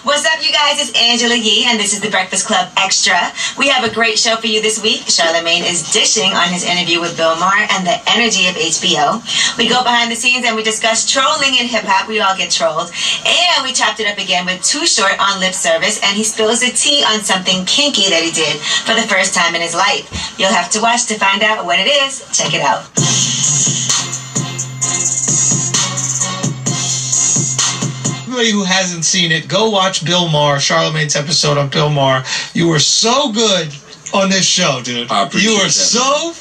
What's up, you guys? It's Angela Yee, and this is the Breakfast Club Extra. We have a great show for you this week. Charlamagne is dishing on his interview with Bill Maher and the energy of HBO. We go behind the scenes and we discuss trolling in hip-hop. We all get trolled. And we chopped it up again with Too Short on lip service, and he spills the tea on something kinky that he did for the first time in his life. You'll have to watch to find out what it is. Check it out. Anybody who hasn't seen it, go watch Bill Maher, Charlamagne's episode on Bill Maher. You were so good on this show, dude. I appreciate you were that, so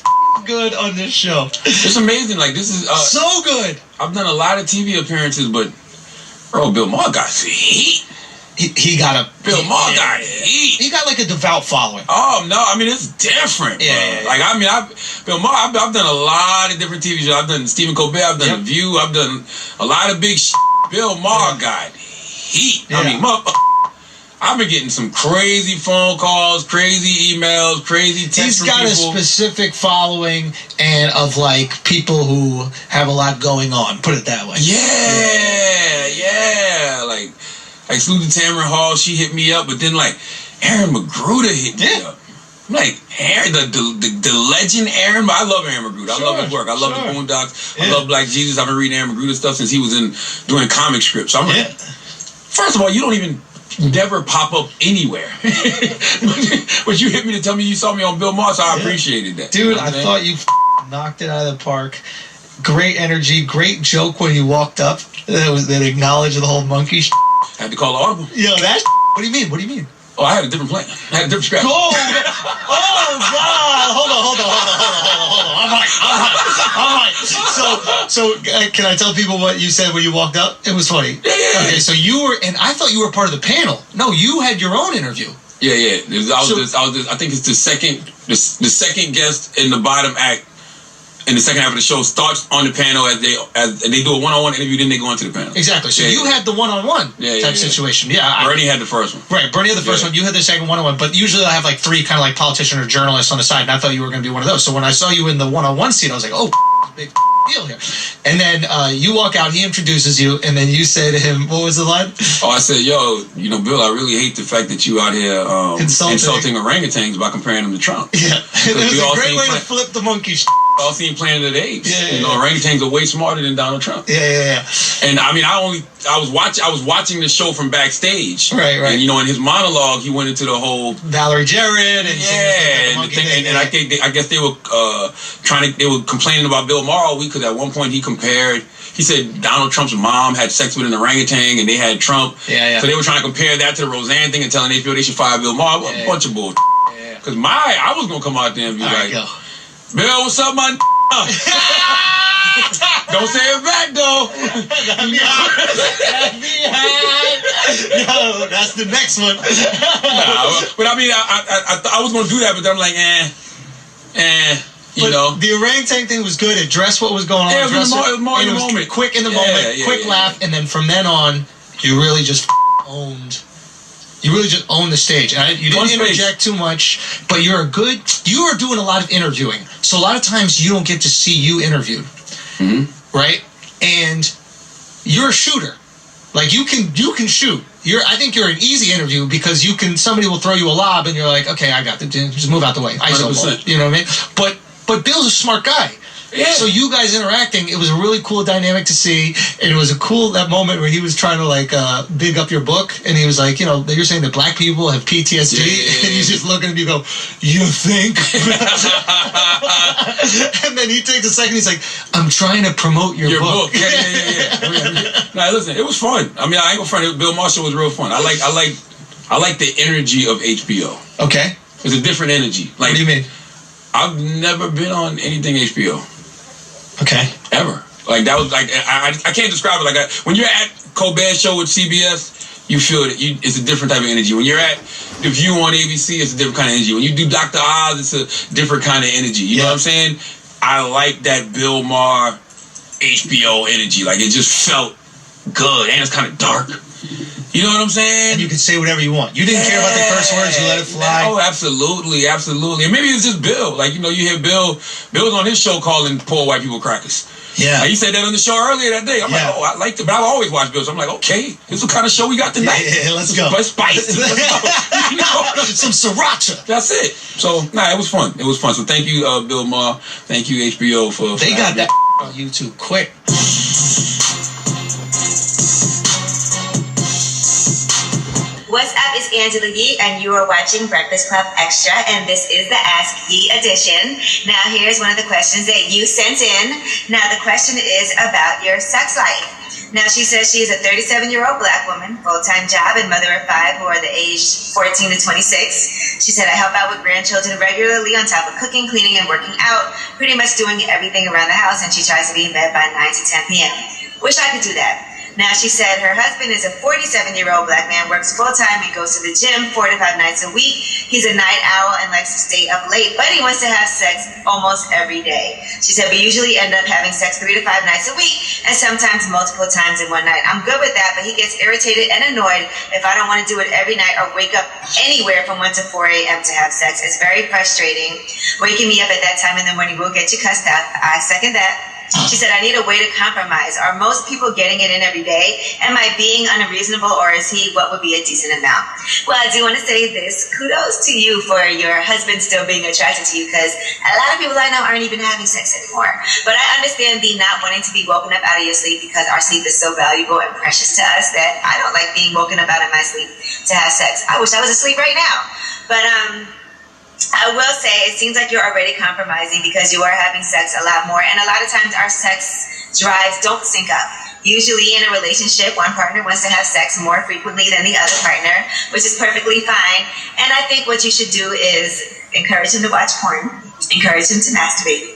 good on this show. It's amazing. Like, this is so good. I've done a lot of TV appearances, but bro, Bill Maher got some heat. He got a Bill Maher got heat. He got like a devout following. Oh no, I mean it's different. Bro. Yeah. Like I mean, Bill Maher. I've done a lot of different TV shows. I've done Stephen Colbert. I've done The View. I've done a lot of big shit. Bill Maher got heat. Yeah. I mean, I've been getting some crazy phone calls, crazy emails, crazy texts. He's got a specific following and of like people who have a lot going on. Put it that way. Yeah. Like salute to Tamron Hall, she hit me up, but then like Aaron McGruder hit me up. I'm like, Aaron, the legend Aaron. I love Aaron McGruder. I love his work. I love the Boondocks. I love Black Jesus. I've been reading Aaron McGruder stuff since he was doing comic strips. So I'm like, first of all, you don't even never pop up anywhere. But you hit me to tell me you saw me on Bill Maher, so I appreciated that. Dude, I thought you knocked it out of the park. Great energy, great joke when you walked up. That acknowledged the whole monkey shit. I had to call the audible. Yo, that what do you mean? What do you mean? Oh, I had a different plan. I had a different scratch. Oh, God. Hold on. I'm right. So can I tell people what you said when you walked up? It was funny. Yeah. Okay, so you were, and I thought you were part of the panel. No, you had your own interview. Yeah. I think it's the second guest in the bottom act. In the second half of the show starts on the panel as they do a one-on-one interview, then they go into the panel. Exactly. So you had the one-on-one type situation. Yeah. Bernie had the first one. Right. Bernie had the first one. You had the second one-on-one. But usually I have like three kind of like politician or journalists on the side. And I thought you were going to be one of those. So when I saw you in the one-on-one scene, I was like, oh, big deal here. And then you walk out, he introduces you, and then you say to him, what was the line? Oh, I said, yo, Bill, I really hate the fact that you out here insulting orangutans by comparing them to Trump. Yeah. It was a great way to flip the monkey all seen Planet of the Apes. Orangutans are way smarter than Donald Trump. Yeah. And I mean, I was watching the show from backstage. Right. And in his monologue, he went into the whole Valerie Jarrett and I guess they were they were complaining about Bill Maher all week because at one point he said Donald Trump's mom had sex with an orangutan and they had Trump. Yeah. So they were trying to compare that to the Roseanne thing and telling HBO they should fire Bill Maher. A bunch of bullshit. Because I was gonna come out there and be Bill, what's up, man? Don't say it back, though. Yo, that's the next one. But I mean, I was going to do that, but then I'm like, The orangutan thing was good. It addressed what was going on. Yeah, it was more in the moment. Quick in the moment, quick laugh, and then from then on, you really just owned. You really just own the stage. And you didn't interject too much, but you are doing a lot of interviewing. So a lot of times you don't get to see you interviewed. Mm-hmm. Right? And you're a shooter. Like you can shoot. I think you're an easy interview because somebody will throw you a lob and you're like, okay, I got the just move out the way. ISO ball. You know what I mean? But Bill's a smart guy. Yeah. So you guys interacting, it was a really cool dynamic to see, and it was that moment where he was trying to big up your book, and he was like, you're saying that black people have PTSD, and he's just looking at you, go, you think? And then he takes a second, he's like, I'm trying to promote your book. Yeah. Nah, listen, it was fun. I mean, I ain't gonna front it. Bill Maher show was real fun. I like the energy of HBO. Okay. It's a different energy. Like, what do you mean? I've never been on anything HBO. Okay. Ever. Like, that was like, I can't describe it. Like, when you're at Colbert's show with CBS, you feel it. It's a different type of energy. When you're at The View on ABC, it's a different kind of energy. When you do Dr. Oz, it's a different kind of energy. You know what I'm saying? I like that Bill Maher HBO energy. Like, it just felt good. And it's kind of dark. You know what I'm saying? And you can say whatever you want. You didn't care about the curse words. You let it fly. Oh, absolutely. And maybe it's just Bill. Like, you hear Bill. Bill's on his show calling poor white people crackers. Yeah. Like, he said that on the show earlier that day. I'm like, oh, I liked it, but I've always watched Bill. So I'm like, okay, this is the kind of show we got tonight. Yeah, let's go. But spicy. Let's go. Some sriracha. That's it. So, it was fun. It was fun. So thank you, Bill Maher. Thank you, HBO, for they got that on YouTube quick. What's up? It's Angela Yee, and you are watching Breakfast Club Extra, and this is the Ask Yee edition. Now, here's one of the questions that you sent in. Now, the question is about your sex life. Now, she says she is a 37-year-old black woman, full-time job, and mother of 5 who are the age 14 to 26. She said, I help out with grandchildren regularly on top of cooking, cleaning, and working out, pretty much doing everything around the house, and she tries to be in bed by 9 to 10 p.m. Wish I could do that. Now, she said her husband is a 47-year-old black man, works full-time and goes to the gym 4 to 5 nights a week. He's a night owl and likes to stay up late, but he wants to have sex almost every day. She said, we usually end up having sex 3 to 5 nights a week and sometimes multiple times in one night. I'm good with that, but he gets irritated and annoyed if I don't want to do it every night or wake up anywhere from 1 to 4 a.m. to have sex. It's very frustrating. Waking me up at that time in the morning will get you cussed out. I second that. She said, I need a way to compromise. Are most people getting it in every day? Am I being unreasonable, or is he what would be a decent amount? Well, I do want to say this. Kudos to you for your husband still being attracted to you, because a lot of people I know aren't even having sex anymore. But I understand the not wanting to be woken up out of your sleep, because our sleep is so valuable and precious to us that I don't like being woken up out of my sleep to have sex. I wish I was asleep right now. But, I will say it seems like you're already compromising, because you are having sex a lot more, and a lot of times our sex drives don't sync up. Usually in a relationship, one partner wants to have sex more frequently than the other partner, which is perfectly fine. And I think what you should do is encourage him to watch porn, encourage him to masturbate,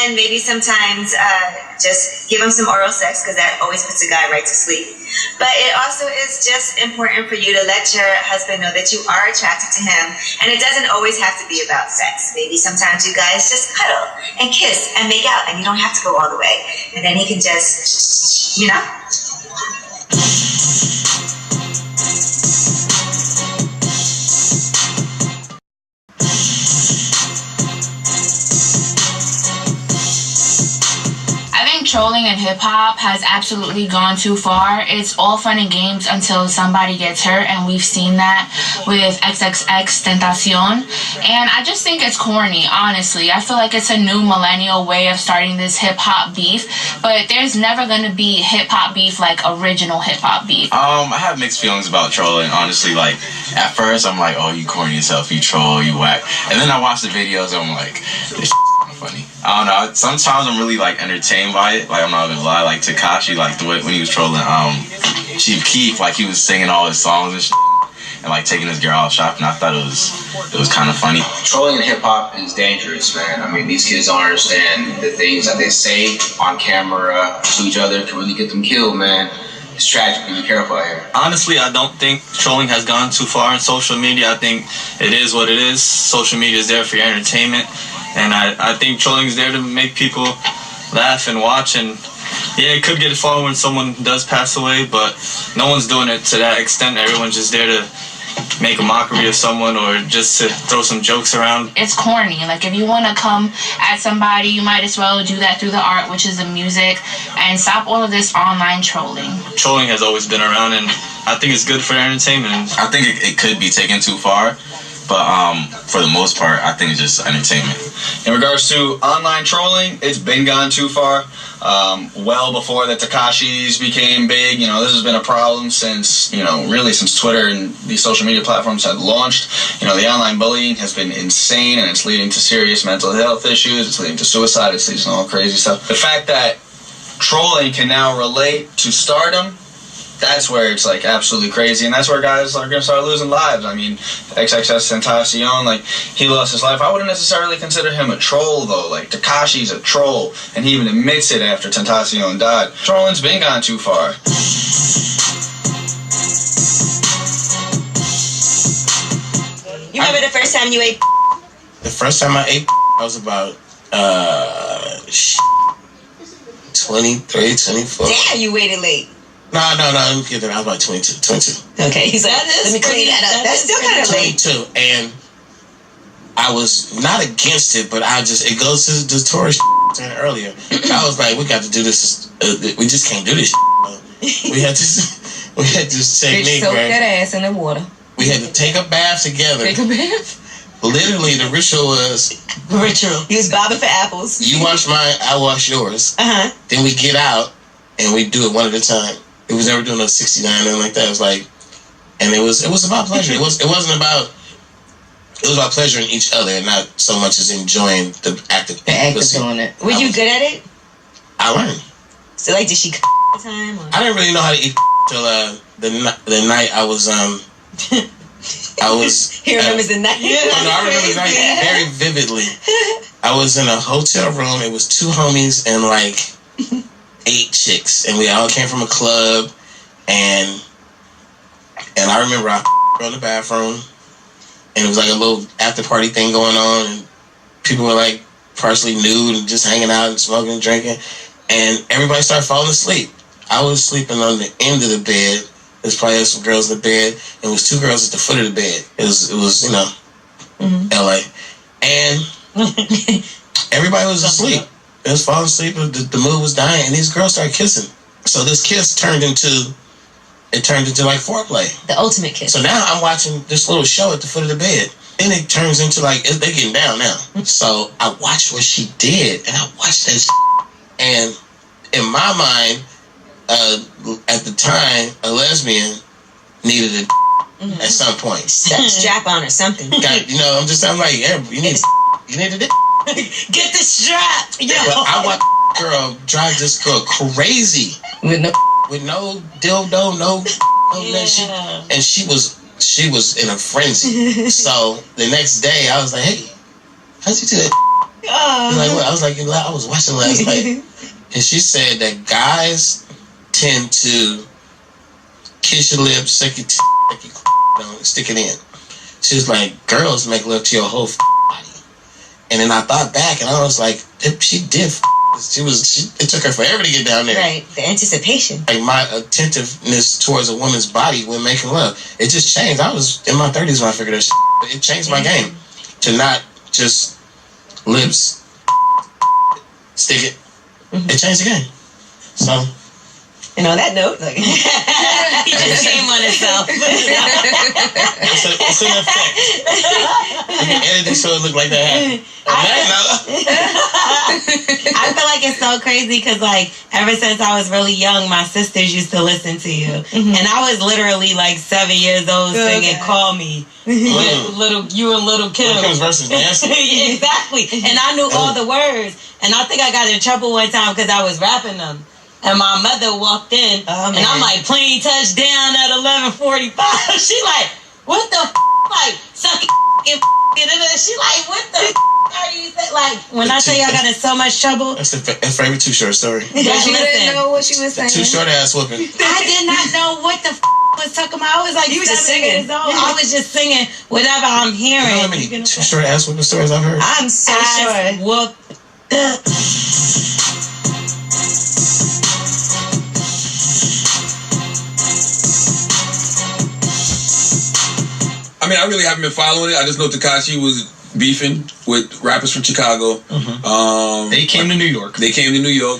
and maybe sometimes just give him some oral sex, because that always puts a guy right to sleep. But it also is just important for you to let your husband know that you are attracted to him, and it doesn't always have to be about sex. Maybe sometimes you guys just cuddle and kiss and make out, and you don't have to go all the way. And then he can just, you know. Trolling in hip-hop has absolutely gone too far. It's all fun and games until somebody gets hurt, and we've seen that with XXXTentacion. And I just think it's corny, honestly. I feel like it's a new millennial way of starting this hip-hop beef, but there's never going to be hip-hop beef like original hip-hop beef. I have mixed feelings about trolling, honestly. Like, at first, I'm like, oh, you corny yourself, you troll, you whack. And then I watch the videos, and I'm like, this funny. I don't know. Sometimes I'm really like entertained by it. Like, I'm not gonna lie. Like Tekashi, like the way when he was trolling Chief Keef, like he was singing all his songs and shit, and like taking his girl out shopping. I thought it was kind of funny. Trolling in hip hop is dangerous, man. I mean, these kids don't understand the things that they say on camera to each other can really get them killed, man. It's tragic. Be careful out here. Honestly, I don't think trolling has gone too far in social media. I think it is what it is. Social media is there for your entertainment. And I think trolling is there to make people laugh and watch. And yeah, it could get far when someone does pass away, but no one's doing it to that extent. Everyone's just there to make a mockery of someone or just to throw some jokes around. It's corny. Like, if you want to come at somebody, you might as well do that through the art, which is the music, and stop all of this online trolling. Trolling has always been around, and I think it's good for entertainment. I think it could be taken too far. But for the most part, I think it's just entertainment. In regards to online trolling, it's been gone too far. Well before the Tekashis became big, this has been a problem since, really since Twitter and these social media platforms had launched. The online bullying has been insane, and it's leading to serious mental health issues. It's leading to suicide. It's leading to all crazy stuff. The fact that trolling can now relate to stardom, that's where it's like absolutely crazy, and that's where guys are going to start losing lives. I mean, XXXTentacion, like, he lost his life. I wouldn't necessarily consider him a troll, though. Like, Tekashi's a troll, and he even admits it after Tentacion died. Trolling's been gone too far. You remember the first time you ate? The first time I ate, I was about 23, 24. Damn, you waited late. No, I was about 22. Okay, he's like, let me clean that up. That's still kind of late. 22, and I was not against it, but it goes to the tourist saying earlier. I was like, we got to do this. We just can't do this. We had to technique, soak right? that ass in the water. We had to take a bath together. Take a bath? Literally, the ritual was... He was bobbing for apples. You wash mine, I wash yours. Uh-huh. Then we get out, and we do it one at a time. It was never doing a 69 or anything like that. It was like... And it was about pleasure. It wasn't about... It was about pleasuring each other, and not so much as enjoying the act of doing it. Were you good at it? I learned. So, like, did she time? Or? I didn't really know how to eat till the night I was He remembers the night. I remember the night very vividly. I was in a hotel room. It was 2 homies and like 8 chicks, and we all came from a club. And I remember I in the bathroom, and it was like a little after party thing going on, and people were like partially nude and just hanging out and smoking and drinking, and everybody started falling asleep. I was sleeping on the end of the bed. There's probably some girls in the bed. It was 2 girls at the foot of the bed. It was LA. And everybody was asleep. It was falling asleep. The mood was dying, and these girls started kissing. So this kiss turned into like foreplay. The ultimate kiss. So now I'm watching this little show at the foot of the bed. Then it turns into like, they're getting down now. So I watched what she did, and I watched that and in my mind, at the time, a lesbian needed a at some point. Strap on or something. I'm like, yeah, you need a Get the strap. Yo. But I watched girl drive this girl crazy with no dildo, no shit, and she was in a frenzy. So the next day, I was like, hey, how'd you do that? Like what? I was like, I was watching last night, and she said that guys tend to kiss your lips, suck your stick it in. She was like, girls make love to your whole body. And then I thought back, and I was like, she did. It took her forever to get down there. Right, the anticipation. Like my attentiveness towards a woman's body when making love, it just changed. I was in my 30s when I figured that shit. It changed my game to not just lips, stick it. It changed the game. So. And on that note, he just came on himself. It's an effect. You can edit it so it look like that happened. I feel like it's so crazy because, like, ever since I was really young, my sisters used to listen to you. And I was literally, like, 7 years old singing Call Me. With you and Little Kim. Little Kim's versus dancing. Exactly. And I knew all the words. And I think I got in trouble one time because I was rapping them. And my mother walked in, and I'm like, plane touchdown at 11:45. She like, what the like, suck it, and she like, what the are you saying? Like, when I tell you I got in so much trouble. That's the favorite Too Short story. But you didn't know what she was saying. Too Short ass whooping. I did not know what the was talking about. I was like, you were just singing. I was just singing whatever I'm hearing. You know how many Too Short ass whooping stories I've heard? I'm so sure. Whoop. I mean, I really haven't been following it. I just know Tekashi was beefing with rappers from Chicago. They came to New York.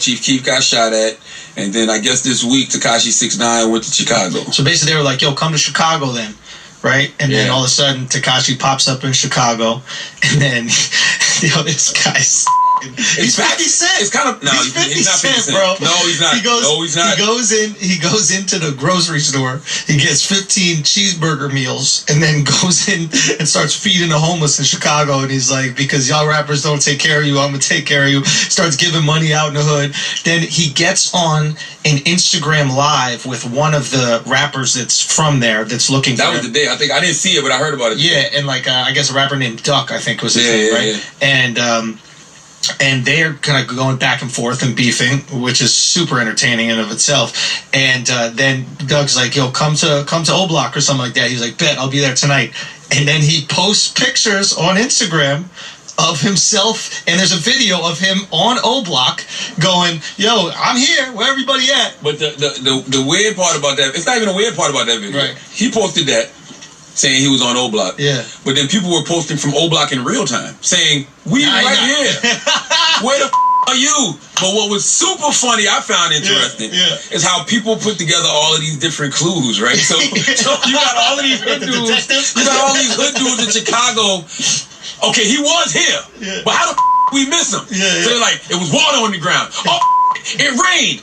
Chief Keef got shot at. And then I guess this week, Tekashi 6ix9ine went to Chicago. So basically they were like, yo, come to Chicago then. Right? And then all of a sudden, Tekashi pops up in Chicago. And then, this guy's... He's 50 Cent. It's kind of he's not 50 Cent, bro. No, he's not. He's not. He goes into the grocery store. He gets 15 cheeseburger meals, and then goes in and starts feeding the homeless in Chicago. And he's like, because y'all rappers don't take care of you, I'm gonna take care of you. Starts giving money out in the hood. Then he gets on an Instagram live with one of the rappers that's from there that's looking for him. That was the day. I think I didn't see it, but I heard about it. Yeah, and like I guess a rapper named Duck, I think was his name, right? Yeah. And they're kind of going back and forth and beefing, which is super entertaining in of itself. And then Doug's like, yo, come to O Block or something like that. He's like, bet, I'll be there tonight. And then he posts pictures on Instagram of himself, and there's a video of him on O Block going, yo, I'm here, where everybody at? But the weird part about that, it's not even a weird part about that video. Right. He posted that, saying he was on O Block. Yeah. But then people were posting from O Block in real time, saying, we right here. Where the you. But what was super funny, I found interesting, is how people put together all of these different clues, right? So you got all of these hood dudes. You got all these hood dudes in Chicago. Okay, he was here, but how the we miss him? So they're like, it was water on the ground. Oh, it rained.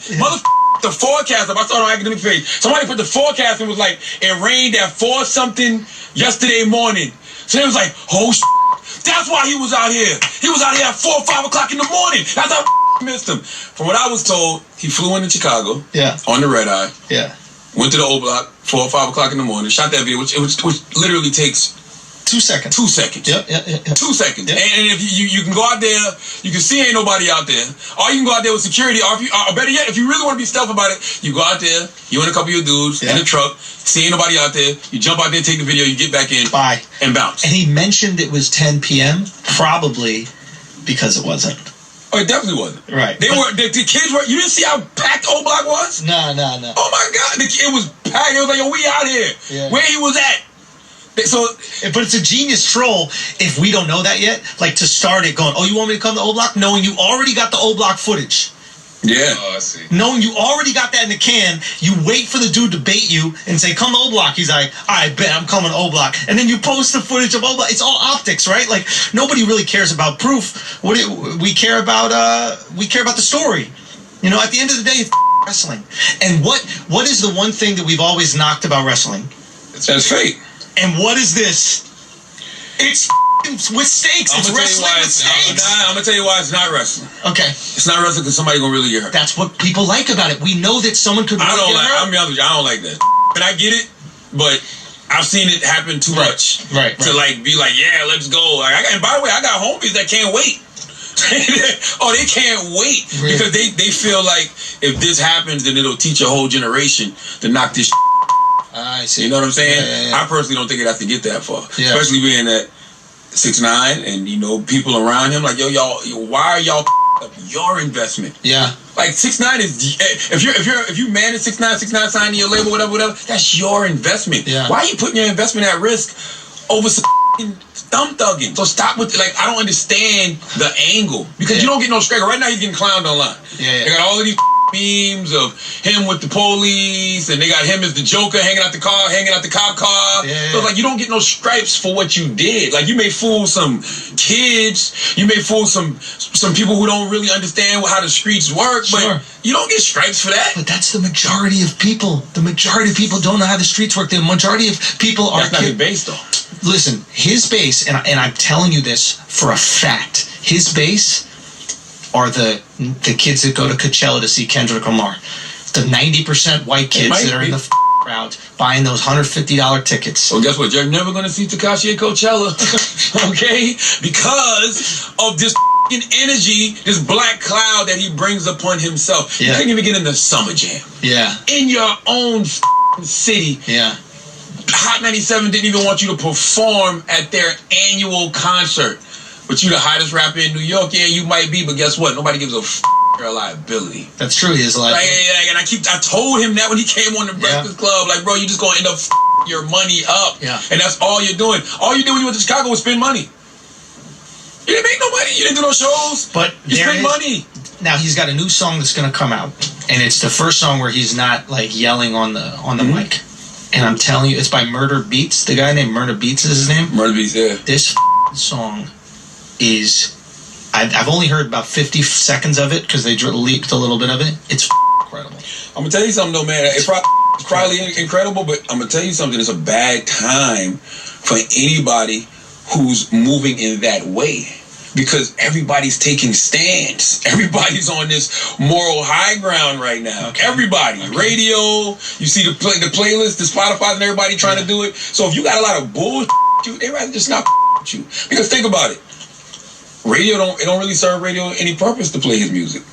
The forecast. I saw it on Academic page. Somebody put the forecast and was like, it rained at 4 something yesterday morning. So they was like, oh, that's why he was out here. He was out here at 4 or 5 o'clock in the morning. That's how missed him. From what I was told, he flew into Chicago. On the red eye. Went to the O Block 4 or 5 o'clock in the morning. Shot that video, which literally takes 2 seconds. 2 seconds. 2 seconds. And if you can go out there, you can see ain't nobody out there. Or you can go out there with security. Or better yet, if you really want to be stealth about it, you go out there, you and a couple of your dudes in a truck, see ain't nobody out there, you jump out there, take the video, you get back in, and bounce. And he mentioned it was 10 p.m., probably because it wasn't. Oh, it definitely wasn't. Right. The kids were, you didn't see how packed O Block was? No. Oh my God, it was packed. It was like, yo, we out here. Where he was at. So, but it's a genius troll if we don't know that yet. Like to start it going, oh, you want me to come to O Block? Knowing you already got the O Block footage. Yeah. Oh, I see. Knowing you already got that in the can, you wait for the dude to bait you and say, come to O Block. He's like, I bet I'm coming to O Block. And then you post the footage of O Block. It's all optics, right? Like nobody really cares about proof. We care about the story. You know, at the end of the day, it's wrestling. And what is the one thing that we've always knocked about wrestling? That's fake. And what is this? It's with stakes. It's wrestling with stakes. I'm gonna tell you why it's not wrestling. Okay. It's not wrestling because somebody gonna really get hurt. That's what people like about it. We know that someone could really get hurt. I'm be honest with you, I don't like that. And I get it, but I've seen it happen too much. Right. To like be like, yeah, let's go. And by the way, I got homies that can't wait. They can't wait because they feel like if this happens, then it'll teach a whole generation to knock this. I see. You know what I'm saying? Yeah. I personally don't think it has to get that far. Yeah. Especially being at 6'9" and you know people around him like, y'all, why are y'all up your investment? Yeah. Like 6'9" is if you manage 6'9" signing your label, whatever, that's your investment. Yeah. Why are you putting your investment at risk over some thumb thugging? So stop with I don't understand the angle because you don't get no straight. Right now he's getting clowned online. They got all of these memes of him with the police, and they got him as the Joker hanging out the cop car. So like you don't get no stripes for what you did. Like you may fool some kids, you may fool some people who don't really understand how the streets work, but you don't get stripes for that. But that's the majority of people. The majority of people don't know how the streets work. The majority of people are. That's not his base though. Listen, his base, and I'm telling you this for a fact, his base are the kids that go to Coachella to see Kendrick Lamar. The 90% white kids that are in the crowd buying those $150 tickets. Well, guess what? You're never going to see Tekashi at Coachella, okay? Because of this energy, this black cloud that he brings upon himself. You can't even get in the Summer Jam. Yeah. In your own city. Yeah. Hot 97 didn't even want you to perform at their annual concert. But you the hottest rapper in New York, yeah, you might be, but guess what? Nobody gives a your liability. That's true. He is like, and I told him that when he came on the Breakfast Club, like, bro, you just gonna end up your money up. Yeah. And that's all you're doing. All you did when you went to Chicago was spend money. You didn't make no money. You didn't do no shows. But you spend money. Now he's got a new song that's gonna come out, and it's the first song where he's not like yelling on the mic. And I'm telling you, it's by Murder Beats. The guy named Murder Beats is his name. Murder Beats, yeah. This song is, I've only heard about 50 seconds of it because they leaked a little bit of it. It's incredible. I'm gonna tell you something though, man. It's probably incredible, but I'm gonna tell you something. It's a bad time for anybody who's moving in that way because everybody's taking stands. Everybody's on this moral high ground right now. Okay. Everybody, radio. You see the playlist, the Spotify, and everybody trying to do it. So if you got a lot of bullshit, they rather just not with you. Because think about it. Radio don't really serve radio any purpose to play his music.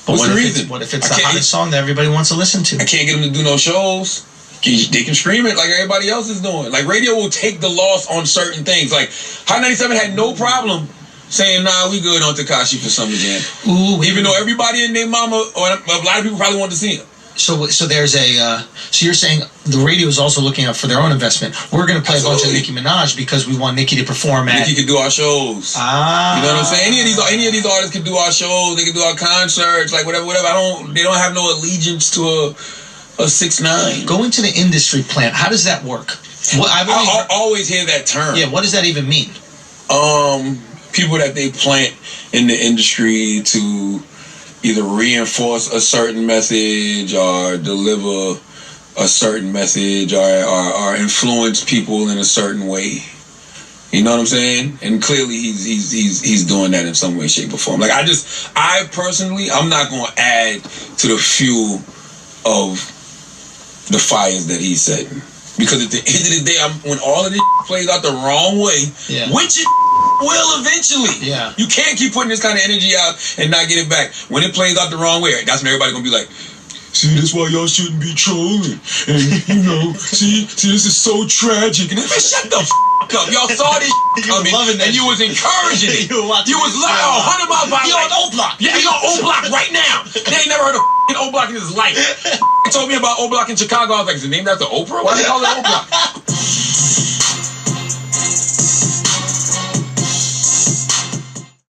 But What's the reason? What if it's the hottest song that everybody wants to listen to? I can't get them to do no shows. They can stream it like everybody else is doing. Like radio will take the loss on certain things. Like Hot 97 had no problem saying, nah, we good on Tekashi for Summer Jam. Even though everybody and their mama, or a lot of people probably wanted to see him. So there's a. So you're saying the radio is also looking out for their own investment. We're going to play a bunch of Nicki Minaj because we want Nicki to perform at. Nicki can do our shows. You know what I'm saying? Any of these artists can do our shows. They can do our concerts, like whatever. They don't have no allegiance to a 6ix9ine. Going to the industry plant. How does that work? I always hear that term. Yeah. What does that even mean? People that they plant in the industry to either reinforce a certain message or deliver a certain message or influence people in a certain way. You know what I'm saying? And clearly he's doing that in some way, shape, or form. Like I personally, I'm not gonna add to the fuel of the fires that he's setting. Because at the end of the day, when all of this plays out the wrong way, which it will eventually. Yeah. You can't keep putting this kind of energy out and not get it back. When it plays out the wrong way, that's when everybody's gonna be like, see, that's why y'all shouldn't be trolling. And, you know, see, this is so tragic. And shut the up. Y'all saw this coming, and you was encouraging it. You was like, 100 miles by hour. He on O-Block. Yeah, he on O-Block right now. They ain't never heard of O-Block in his life. He told me about O-Block in Chicago. I was like, is it named after Oprah? Why do they call it O-Block?